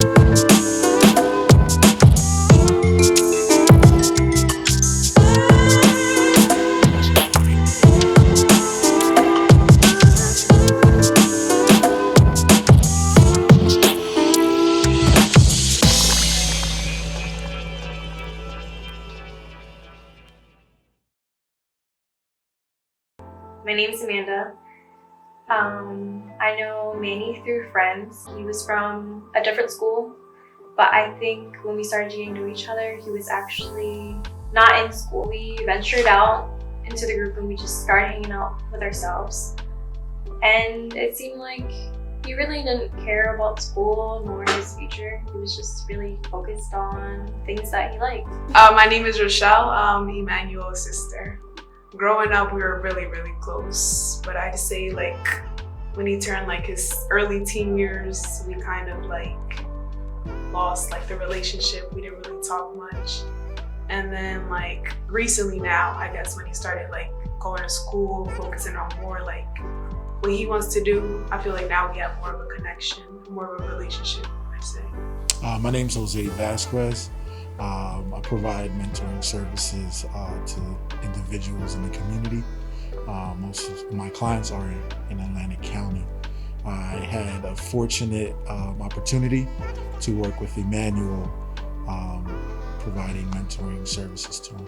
My name is Amanda. I know Manny through friends. He was from a different school, but I think when we started getting to know each other, he was actually not in school. We ventured out into the group and we just started hanging out with ourselves. And it seemed like he really didn't care about school nor his future. He was just really focused on things that he liked. My name is Rochelle. I'm Emmanuel's sister. Growing up, we were really, really close. But I'd say like when he turned like his early teen years, we kind of like lost like the relationship. We didn't really talk much. And then like recently now, I guess when he started like going to school, focusing on more like what he wants to do, I feel like now we have more of a connection, more of a relationship, I'd say. My name's Jose Vasquez. I provide mentoring services to individuals in the community. Most of my clients are in Atlantic County. I had a fortunate opportunity to work with Emmanuel, providing mentoring services to him.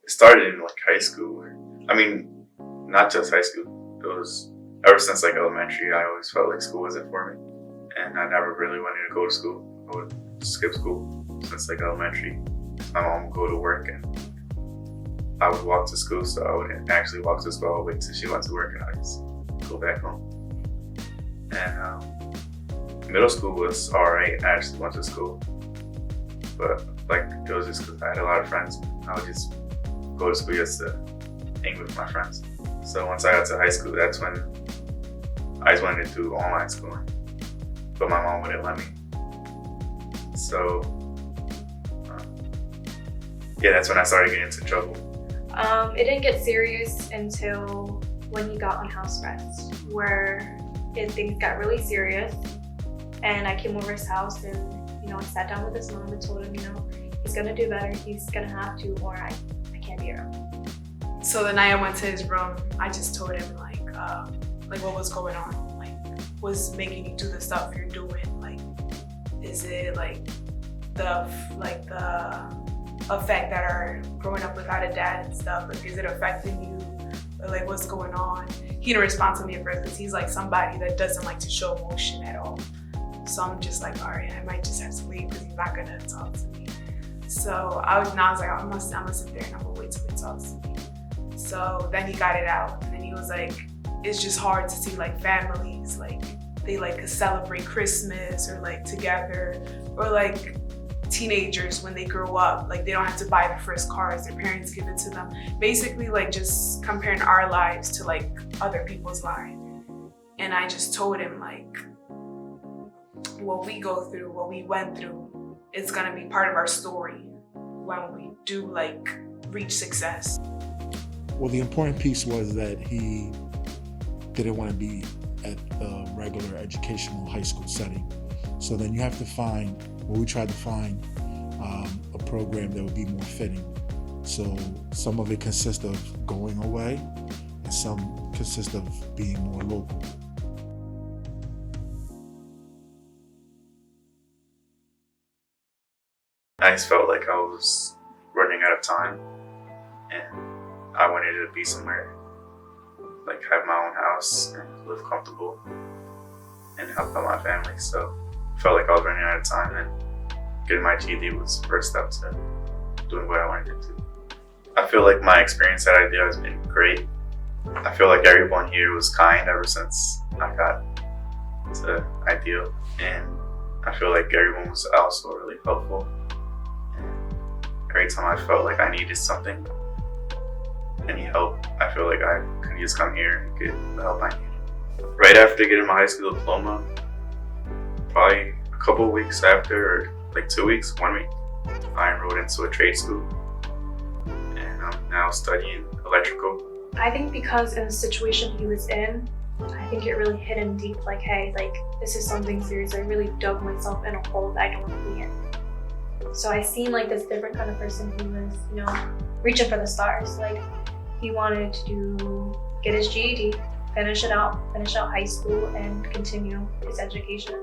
It started in like high school. I mean, not just high school. It was ever since like elementary. I always felt like school wasn't for me, and I never really wanted to go to school. I would skip school since like elementary. My mom would go to work and I would walk to school, so I wouldn't actually walk to school. I would wait till she went to work and I just go back home. And middle school was alright. I actually went to school, but like it was just because I had a lot of friends. I would just go to school just to hang with my friends. So once I got to high school, that's when I just wanted to do online schooling, but my mom wouldn't let me. So yeah, that's when I started getting into trouble. It didn't get serious until when he got on house arrest, where things got really serious. And I came over his house and, I sat down with his mom and told him, he's gonna do better. He's gonna have to, or I can't be around. So the night I went to his room, I just told him like what was going on, like what's making you do the stuff you're doing. Like, is it like the effect that are growing up without a dad and stuff? Like, is it affecting you? Or like, what's going on? He didn't respond to me at first because he's like somebody that doesn't like to show emotion at all. So I'm just like, all right, I might just have to leave because he's not gonna talk to me. So I was like, I'm gonna sit there and I'm gonna wait till he talks to me. So then he got it out, and then he was like, it's just hard to see like families, like they like celebrate Christmas or like together, or like teenagers when they grow up, like they don't have to buy the first cars, their parents give it to them. Basically like just comparing our lives to like other people's lives. And I just told him like, what we go through, what we went through, it's gonna be part of our story when we do like reach success. Well, the important piece was that he didn't want to be at the regular educational high school setting. So then you have to find, we tried to find a program that would be more fitting. So some of it consists of going away and some consists of being more local. I just felt like I was running out of time, and I wanted to be somewhere, like have my own house and live comfortable and help out my family. So I felt like I was running out of time, and getting my GED was the first step to doing what I wanted to do. I feel like my experience at IDEA has been great. I feel like everyone here was kind ever since I got to IDEA, and I feel like everyone was also really helpful. Every time I felt like I needed something, any help, I feel like I could just come here and get the help I needed. Right after getting my high school diploma, probably a couple of weeks after, or like 2 weeks, 1 week, I enrolled into a trade school, and I'm now studying electrical. I think because in the situation he was in, I think it really hit him deep, like, hey, like, this is something serious. I really dug myself in a hole that I don't want to be in. So I seen like this different kind of person who was, you know, reaching for the stars. Like, he wanted to get his GED, finish out high school, and continue his education.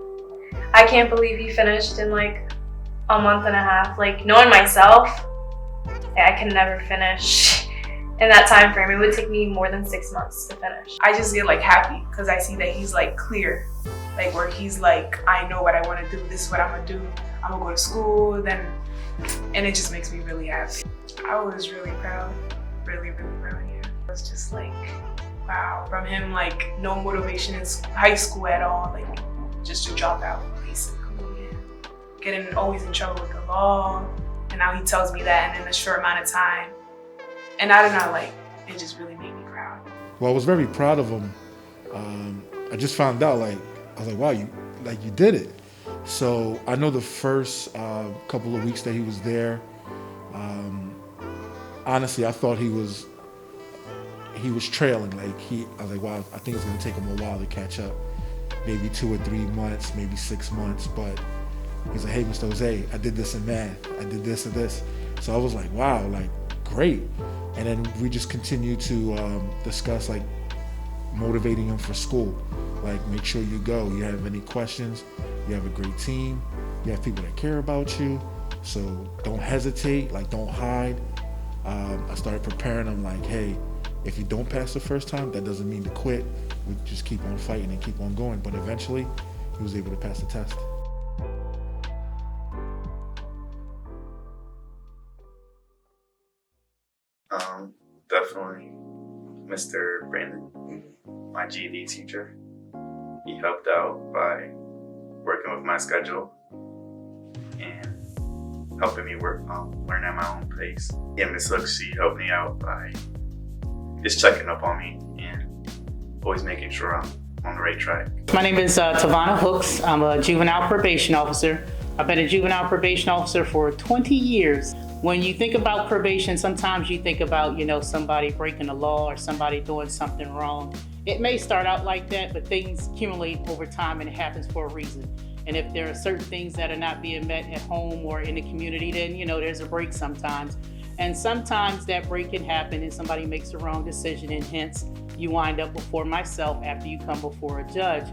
I can't believe he finished in like a month and a half. Like, knowing myself, I can never finish in that time frame. It would take me more than 6 months to finish. I just get like happy because I see that he's like clear, like where he's like, I know what I want to do. This is what I'm gonna do. I'm gonna go to school, and it just makes me really happy. I was really proud, really, really proud. Yeah, it was just like, wow. From him, like no motivation in high school at all, like just to drop out basically. Yeah. Getting always in trouble with the law, and now he tells me that, and in a short amount of time. And I don't know, like, it just really made me proud. Well, I was very proud of him. I just found out, like, I was like, wow, you did it. So I know the first couple of weeks that he was there, honestly, I thought he was trailing. Like, I was like, wow, I think it's gonna take him a while to catch up. Maybe 2 or 3 months, maybe 6 months. But he's like, hey, Mr. Jose, I did this in math. I did this and this. So I was like, wow, like, great. And then we just continue to discuss like motivating him for school. Like, make sure you go. You have any questions, you have a great team, you have people that care about you. So don't hesitate, like don't hide. I started preparing him like, hey, if you don't pass the first time, that doesn't mean to quit. We just keep on fighting and keep on going. But eventually he was able to pass the test. Definitely Mr. Brandon, my GED teacher. He helped out by working with my schedule and helping me learn at my own pace. And Miss Hooks, she helped me out by just checking up on me and always making sure I'm on the right track. My name is Tavania Hooks. I'm a juvenile probation officer. I've been a juvenile probation officer for 20 years. When you think about probation, sometimes you think about, you know, somebody breaking the law or somebody doing something wrong. It may start out like that, but things accumulate over time and it happens for a reason. And if there are certain things that are not being met at home or in the community, then, you know, there's a break sometimes. And sometimes that break can happen and somebody makes the wrong decision, and hence you wind up before myself after you come before a judge.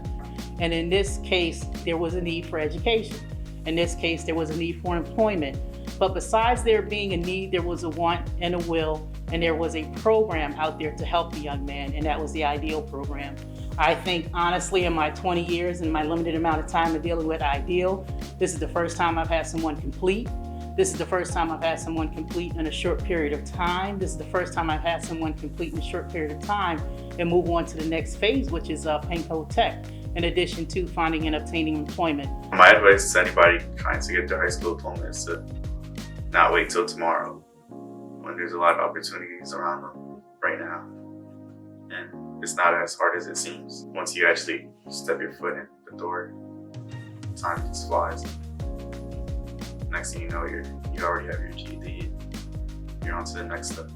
And in this case, there was a need for education. In this case, there was a need for employment. But besides there being a need, there was a want and a will, and there was a program out there to help the young man, and that was the IDEAL program. I think, honestly, in my 20 years and my limited amount of time of dealing with IDEAL, this is the first time I've had someone complete. This is the first time I've had someone complete in a short period of time. This is the first time I've had someone complete in a short period of time and move on to the next phase, which is Pennco Tech, in addition to finding and obtaining employment. My advice to anybody trying to get their high school diploma is to not wait till tomorrow, when there's a lot of opportunities around them right now. And it's not as hard as it seems. Once you actually step your foot in the door, time just flies. Next thing you know, you already have your GED. You're on to the next step.